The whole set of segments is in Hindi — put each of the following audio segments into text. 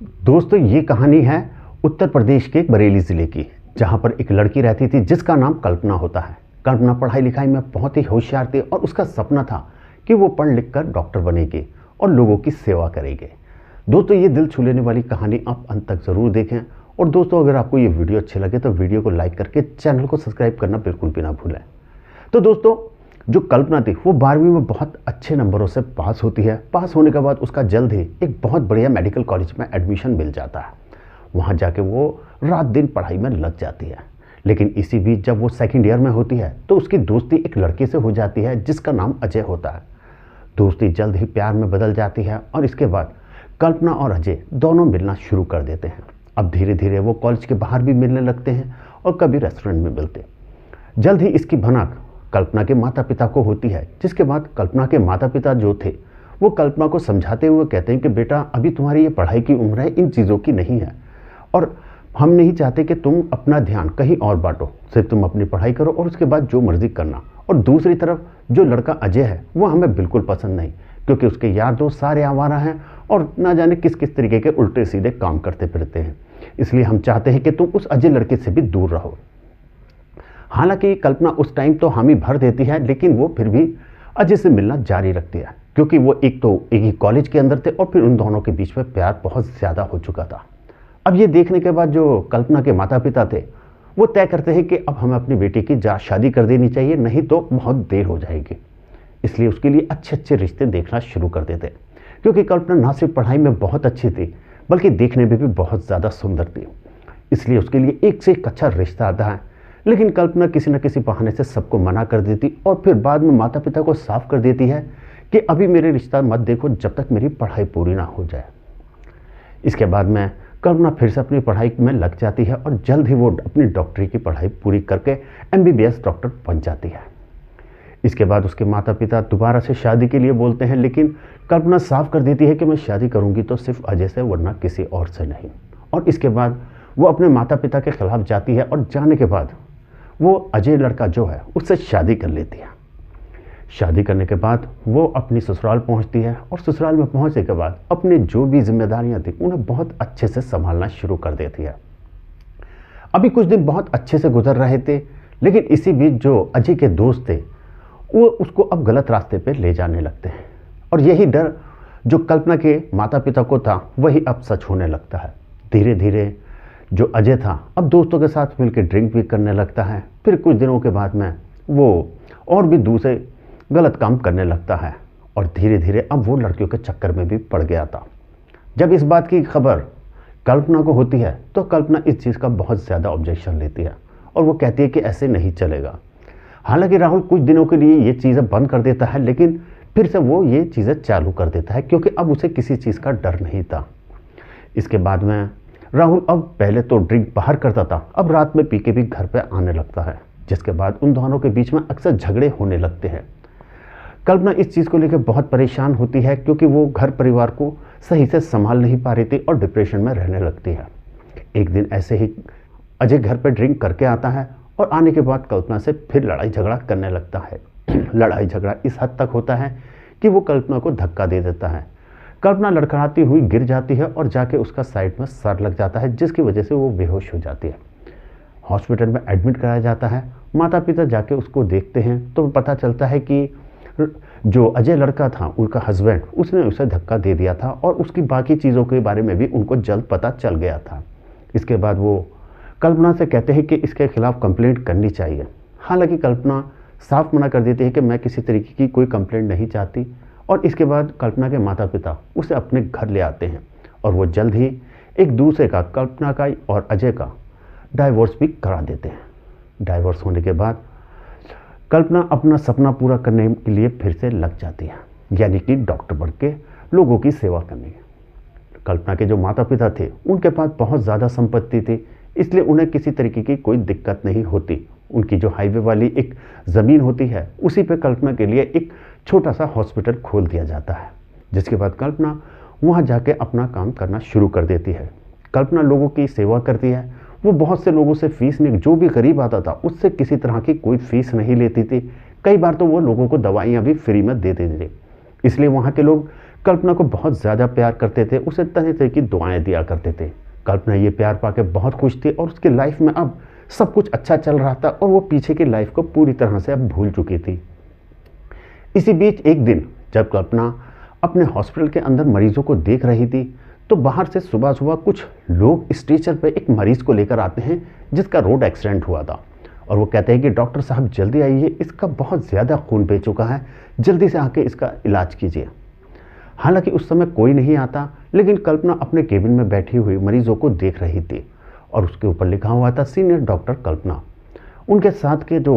दोस्तों ये कहानी है उत्तर प्रदेश के बरेली ज़िले की, जहाँ पर एक लड़की रहती थी जिसका नाम कल्पना होता है। कल्पना पढ़ाई लिखाई में बहुत ही होशियार थी और उसका सपना था कि वो पढ़ लिख कर डॉक्टर बनेगी और लोगों की सेवा करेगी। दोस्तों ये दिल छू लेने वाली कहानी आप अंत तक ज़रूर देखें। और दोस्तों अगर आपको ये वीडियो अच्छी लगे तो वीडियो को लाइक करके चैनल को सब्सक्राइब करना बिल्कुल भी ना भूलें। तो दोस्तों जो कल्पना थी वो 12वीं में बहुत अच्छे नंबरों से पास होती है। पास होने के बाद उसका जल्द ही एक बहुत बढ़िया मेडिकल कॉलेज में एडमिशन मिल जाता है। वहाँ जाके वो रात दिन पढ़ाई में लग जाती है। लेकिन इसी बीच जब वो सेकंड ईयर में होती है तो उसकी दोस्ती एक लड़के से हो जाती है जिसका नाम अजय होता है। दोस्ती जल्द ही प्यार में बदल जाती है और इसके बाद कल्पना और अजय दोनों मिलना शुरू कर देते हैं। अब धीरे धीरे वो कॉलेज के बाहर भी मिलने लगते हैं और कभी रेस्टोरेंट में मिलते। जल्द ही इसकी भनक कल्पना के माता पिता को होती है, जिसके बाद कल्पना के माता पिता जो थे वो कल्पना को समझाते हुए कहते हैं कि बेटा अभी तुम्हारी ये पढ़ाई की उम्र है, इन चीज़ों की नहीं है और हम नहीं चाहते कि तुम अपना ध्यान कहीं और बांटो, सिर्फ तुम अपनी पढ़ाई करो और उसके बाद जो मर्जी करना। और दूसरी तरफ जो लड़का अजय है वो हमें बिल्कुल पसंद नहीं, क्योंकि उसके यार दोस्त सारे आवारा हैं और ना जाने किस किस तरीके के उल्टे सीधे काम करते फिरते हैं। इसलिए हम चाहते हैं कि तुम उस अजय लड़के से भी दूर रहो। हालांकि कल्पना उस टाइम तो हामी भर देती है, लेकिन वो फिर भी अजय से मिलना जारी रखती है, क्योंकि वो एक ही कॉलेज के अंदर थे और फिर उन दोनों के बीच में प्यार बहुत ज़्यादा हो चुका था। अब ये देखने के बाद जो कल्पना के माता पिता थे वो तय करते हैं कि अब हमें अपनी बेटी की शादी कर देनी चाहिए, नहीं तो बहुत देर हो जाएगी। इसलिए उसके लिए अच्छे अच्छे रिश्ते देखना शुरू कर देते, क्योंकि कल्पना ना सिर्फ पढ़ाई में बहुत अच्छी थी बल्कि देखने में भी बहुत ज़्यादा सुंदर थी। इसलिए उसके लिए एक से एक अच्छा रिश्ता आता है। लेकिन कल्पना किसी न किसी बहाने से सबको मना कर देती और फिर बाद में माता पिता को साफ कर देती है कि अभी मेरे रिश्ता मत देखो जब तक मेरी पढ़ाई पूरी ना हो जाए। इसके बाद में कल्पना फिर से अपनी पढ़ाई में लग जाती है और जल्द ही वो अपनी डॉक्टरी की पढ़ाई पूरी करके MBBS डॉक्टर बन जाती है। इसके बाद उसके माता पिता दोबारा से शादी के लिए बोलते हैं, लेकिन कल्पना साफ कर देती है कि मैं शादी करूंगी तो सिर्फ अजय से, वरना किसी और से नहीं। और इसके बाद वो अपने माता पिता के खिलाफ जाती है और जाने के बाद वो अजय लड़का जो है उससे शादी कर लेती है। शादी करने के बाद वो अपनी ससुराल पहुंचती है और ससुराल में पहुंचने के बाद अपनी जो भी जिम्मेदारियां थी उन्हें बहुत अच्छे से संभालना शुरू कर देती है। अभी कुछ दिन बहुत अच्छे से गुजर रहे थे, लेकिन इसी बीच जो अजय के दोस्त थे वो उसको अब गलत रास्ते पे ले जाने लगते हैं और यही डर जो कल्पना के माता पिता को था वही अब सच होने लगता है। धीरे धीरे जो अजय था अब दोस्तों के साथ मिलकर ड्रिंक भी करने लगता है। फिर कुछ दिनों के बाद में वो और भी दूसरे गलत काम करने लगता है और धीरे धीरे अब वो लड़कियों के चक्कर में भी पड़ गया था। जब इस बात की खबर कल्पना को होती है तो कल्पना इस चीज़ का बहुत ज़्यादा ऑब्जेक्शन लेती है और वो कहती है कि ऐसे नहीं चलेगा। हालांकि राहुल कुछ दिनों के लिए ये चीज़ें बंद कर देता है, लेकिन फिर से वो ये चीज़ें चालू कर देता है, क्योंकि अब उसे किसी चीज़ का डर नहीं था। इसके बाद में राहुल अब पहले तो ड्रिंक बाहर करता था, अब रात में पी के भी घर पे आने लगता है, जिसके बाद उन दोनों के बीच में अक्सर झगड़े होने लगते हैं। कल्पना इस चीज़ को लेकर बहुत परेशान होती है, क्योंकि वो घर परिवार को सही से संभाल नहीं पा रही थी और डिप्रेशन में रहने लगती है। एक दिन ऐसे ही अजय घर पर ड्रिंक करके आता है और आने के बाद कल्पना से फिर लड़ाई झगड़ा करने लगता है। लड़ाई झगड़ा इस हद तक होता है कि वो कल्पना को धक्का दे देता है। कल्पना लड़खड़ाती हुई गिर जाती है और जाके उसका साइड में सर लग जाता है, जिसकी वजह से वो बेहोश हो जाती है। हॉस्पिटल में एडमिट कराया जाता है। माता पिता जाके उसको देखते हैं तो पता चलता है कि जो अजय लड़का था उनका हस्बैंड उसने उसे धक्का दे दिया था और उसकी बाकी चीज़ों के बारे में भी उनको जल्द पता चल गया था। इसके बाद वो कल्पना से कहते हैं कि इसके खिलाफ कंप्लेंट करनी चाहिए। हालांकि कल्पना साफ मना कर देती है कि मैं किसी तरीके की कोई कंप्लेंट नहीं चाहती और इसके बाद कल्पना के माता पिता उसे अपने घर ले आते हैं और वो जल्द ही एक दूसरे का, कल्पना का और अजय का डाइवोर्स भी करा देते हैं। डाइवोर्स होने के बाद कल्पना अपना सपना पूरा करने के लिए फिर से लग जाती है, यानी कि डॉक्टर बन के लोगों की सेवा करने। कल्पना के जो माता पिता थे उनके पास बहुत ज़्यादा संपत्ति थी, इसलिए उन्हें किसी तरीके की कोई दिक्कत नहीं होती। उनकी जो हाईवे वाली एक ज़मीन होती है उसी पे कल्पना के लिए एक छोटा सा हॉस्पिटल खोल दिया जाता है, जिसके बाद कल्पना वहाँ जाके अपना काम करना शुरू कर देती है। कल्पना लोगों की सेवा करती है। वो बहुत से लोगों से फीस नहीं, जो भी गरीब आता था उससे किसी तरह की कोई फीस नहीं लेती थी। कई बार तो वो लोगों को दवाइयाँ भी फ्री में दे देती थी। इसलिए वहाँ के लोग कल्पना को बहुत ज़्यादा प्यार करते थे, उसे तरह तरह की दुआएं दिया करते थे। कल्पना ये प्यार पाके बहुत खुश थी और उसकी लाइफ में अब सब कुछ अच्छा चल रहा था और वो पीछे की लाइफ को पूरी तरह से अब भूल चुकी थी। इसी बीच एक दिन जब कल्पना अपने हॉस्पिटल के अंदर मरीजों को देख रही थी, तो बाहर से सुबह सुबह कुछ लोग स्ट्रेचर पे एक मरीज को लेकर आते हैं जिसका रोड एक्सीडेंट हुआ था, और वो कहते हैं कि डॉक्टर साहब जल्दी आइए, इसका बहुत ज़्यादा खून बह चुका है, जल्दी से आके इसका इलाज कीजिए। हालांकि उस समय कोई नहीं आता, लेकिन कल्पना अपने केबिन में बैठी हुई मरीजों को देख रही थी और उसके ऊपर लिखा हुआ था सीनियर डॉक्टर कल्पना। उनके साथ के जो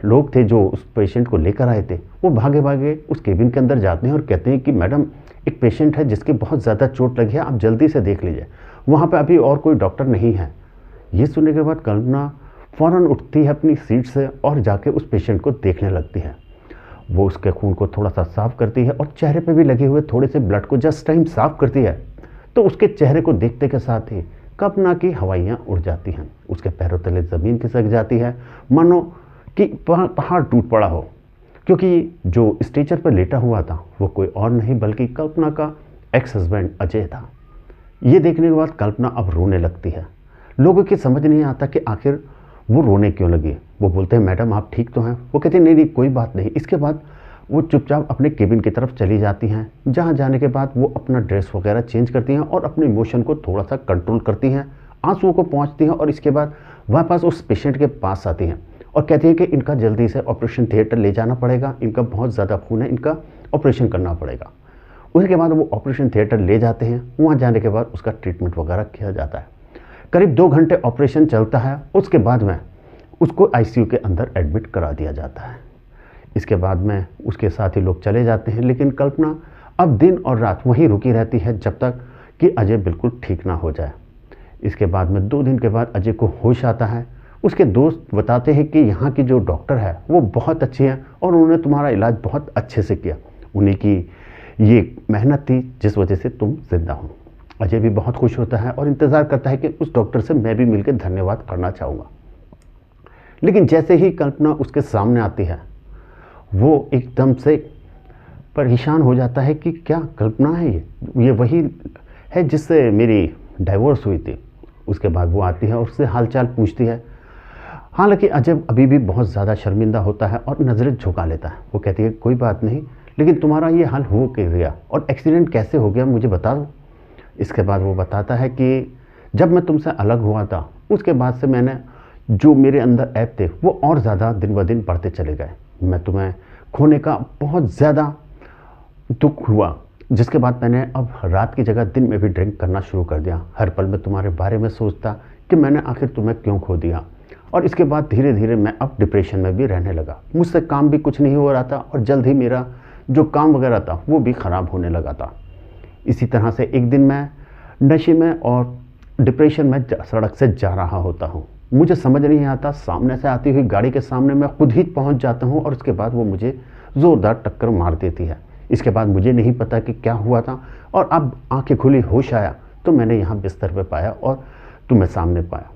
लोग थे जो उस पेशेंट को लेकर आए थे, वो भागे भागे उस केबिन के अंदर जाते हैं और कहते हैं कि मैडम, एक पेशेंट है जिसके बहुत ज़्यादा चोट लगी है, आप जल्दी से देख लीजिए, वहाँ पे अभी और कोई डॉक्टर नहीं है। ये सुनने के बाद कल्पना फ़ौरन उठती है अपनी सीट से और जाके उस पेशेंट को देखने लगती है। वो उसके खून को थोड़ा सा साफ़ करती है और चेहरे पे भी लगे हुए थोड़े से ब्लड को जस्ट टाइम साफ़ करती है, तो उसके चेहरे को देखते के साथ ही कल्पना की हवाइयाँ उड़ जाती हैं। उसके पैरों तले ज़मीन खिसक जाती है, मानो कि पहाड़ टूट पड़ा हो, क्योंकि जो स्ट्रेचर पर लेटा हुआ था वो कोई और नहीं बल्कि कल्पना का एक्स हस्बैंड अजय था। ये देखने के बाद कल्पना अब रोने लगती है। लोगों की समझ नहीं आता कि आखिर वो रोने क्यों लगी। वो बोलते हैं मैडम आप ठीक तो हैं? वो कहते हैं नहीं नहीं कोई बात नहीं। इसके बाद वो चुपचाप अपने केबिन की तरफ चली जाती हैं, जहाँ जाने के बाद वो अपना ड्रेस वगैरह चेंज करती हैं और अपने इमोशन को थोड़ा सा कंट्रोल करती हैं, आंसुओं को पहुँचती हैं और इसके बाद वापस उस पेशेंट के पास आती हैं और कहती है कि इनका जल्दी से ऑपरेशन थिएटर ले जाना पड़ेगा, इनका बहुत ज़्यादा खून है, इनका ऑपरेशन करना पड़ेगा। उसके बाद वो ऑपरेशन थिएटर ले जाते हैं। वहाँ जाने के बाद उसका ट्रीटमेंट वगैरह किया जाता है। करीब 2 घंटे ऑपरेशन चलता है। उसके बाद में उसको आईसीयू के अंदर एडमिट करा दिया जाता है। इसके बाद में उसके साथी लोग चले जाते हैं, लेकिन कल्पना अब दिन और रात वहीं रुकी रहती है जब तक कि अजय बिल्कुल ठीक ना हो जाए। इसके बाद में 2 दिन के बाद अजय को होश आता है। उसके दोस्त बताते हैं कि यहाँ की जो डॉक्टर है वो बहुत अच्छी है और उन्होंने तुम्हारा इलाज बहुत अच्छे से किया, उन्हीं की ये मेहनत थी जिस वजह से तुम जिंदा हो। अजय भी बहुत खुश होता है और इंतज़ार करता है कि उस डॉक्टर से मैं भी मिलकर धन्यवाद करना चाहूँगा। लेकिन जैसे ही कल्पना उसके सामने आती है, वो एकदम से परेशान हो जाता है कि क्या कल्पना है ये वही है जिससे मेरी डाइवोर्स हुई थी। उसके बाद वो आती है और उससे हालचाल पूछती है। हालांकि अजय अभी भी बहुत ज़्यादा शर्मिंदा होता है और नज़रें झुका लेता है। वो कहती है कोई बात नहीं, लेकिन तुम्हारा ये हाल हो क्या गया और एक्सीडेंट कैसे हो गया मुझे बता दो। इसके बाद वो बताता है कि जब मैं तुमसे अलग हुआ था उसके बाद से मैंने जो मेरे अंदर ऐप थे वो और ज़्यादा दिन ब दिन बढ़ते चले गए। मैं तुम्हें खोने का बहुत ज़्यादा दुख हुआ, जिसके बाद मैंने अब रात की जगह दिन में भी ड्रिंक करना शुरू कर दिया। हर पल में तुम्हारे बारे में सोचता कि मैंने आखिर तुम्हें क्यों खो दिया। और इसके बाद धीरे धीरे मैं अब डिप्रेशन में भी रहने लगा। मुझसे काम भी कुछ नहीं हो रहा था और जल्द ही मेरा जो काम वगैरह था वो भी ख़राब होने लगा था। इसी तरह से एक दिन मैं नशे में और डिप्रेशन में सड़क से जा रहा होता हूँ। मुझे समझ नहीं आता, सामने से आती हुई गाड़ी के सामने मैं खुद ही पहुँच जाता हूँ और उसके बाद वो मुझे ज़ोरदार टक्कर मार देती है। इसके बाद मुझे नहीं पता कि क्या हुआ था और अब आंखें खुली होश आया तो मैंने यहाँ बिस्तर पे पाया और तुम्हें सामने पाया।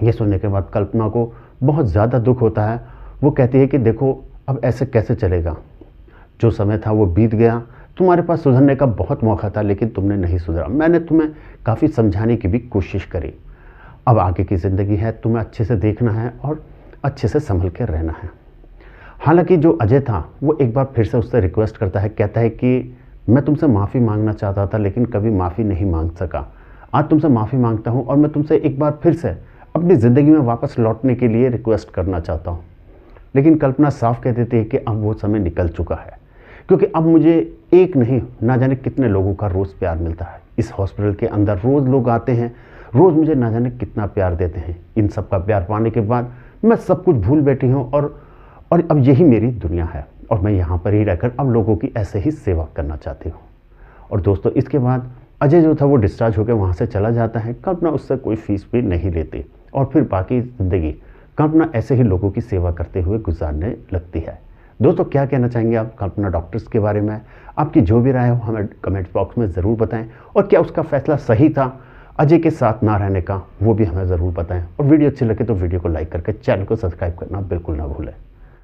ये सुनने के बाद कल्पना को बहुत ज़्यादा दुख होता है। वो कहती है कि देखो अब ऐसे कैसे चलेगा, जो समय था वो बीत गया, तुम्हारे पास सुधरने का बहुत मौका था लेकिन तुमने नहीं सुधरा। मैंने तुम्हें काफ़ी समझाने की भी कोशिश करी। अब आगे की ज़िंदगी है, तुम्हें अच्छे से देखना है और अच्छे से संभल कर रहना है। हालांकि जो अजय था वो एक बार फिर से उससे रिक्वेस्ट करता है, कहता है कि मैं तुमसे माफ़ी मांगना चाहता था लेकिन कभी माफ़ी नहीं मांग सका। आज तुमसे माफ़ी मांगता हूँ और मैं तुमसे एक बार फिर से अपनी ज़िंदगी में वापस लौटने के लिए रिक्वेस्ट करना चाहता हूँ। लेकिन कल्पना साफ कह देती है कि अब वो समय निकल चुका है, क्योंकि अब मुझे एक नहीं ना जाने कितने लोगों का रोज़ प्यार मिलता है। इस हॉस्पिटल के अंदर रोज़ लोग आते हैं, रोज़ मुझे ना जाने कितना प्यार देते हैं। इन सब का प्यार पाने के बाद मैं सब कुछ भूल बैठी हूँ और अब यही मेरी दुनिया है और मैं यहाँ पर ही रहकर अब लोगों की ऐसे ही सेवा करना चाहती हूँ। और दोस्तों इसके बाद अजय जो था वो डिस्चार्ज होकर वहाँ से चला जाता है। कल्पना उससे कोई फीस भी नहीं लेती और फिर बाकी ज़िंदगी कल्पना ऐसे ही लोगों की सेवा करते हुए गुजारने लगती है। दोस्तों क्या कहना चाहेंगे आप कल्पना डॉक्टर्स के बारे में? आपकी जो भी राय हो हमें कमेंट बॉक्स में ज़रूर बताएं और क्या उसका फैसला सही था अजय के साथ ना रहने का, वो भी हमें ज़रूर बताएं। और वीडियो अच्छी लगे तो वीडियो को लाइक करके चैनल को सब्सक्राइब करना बिल्कुल ना भूलें।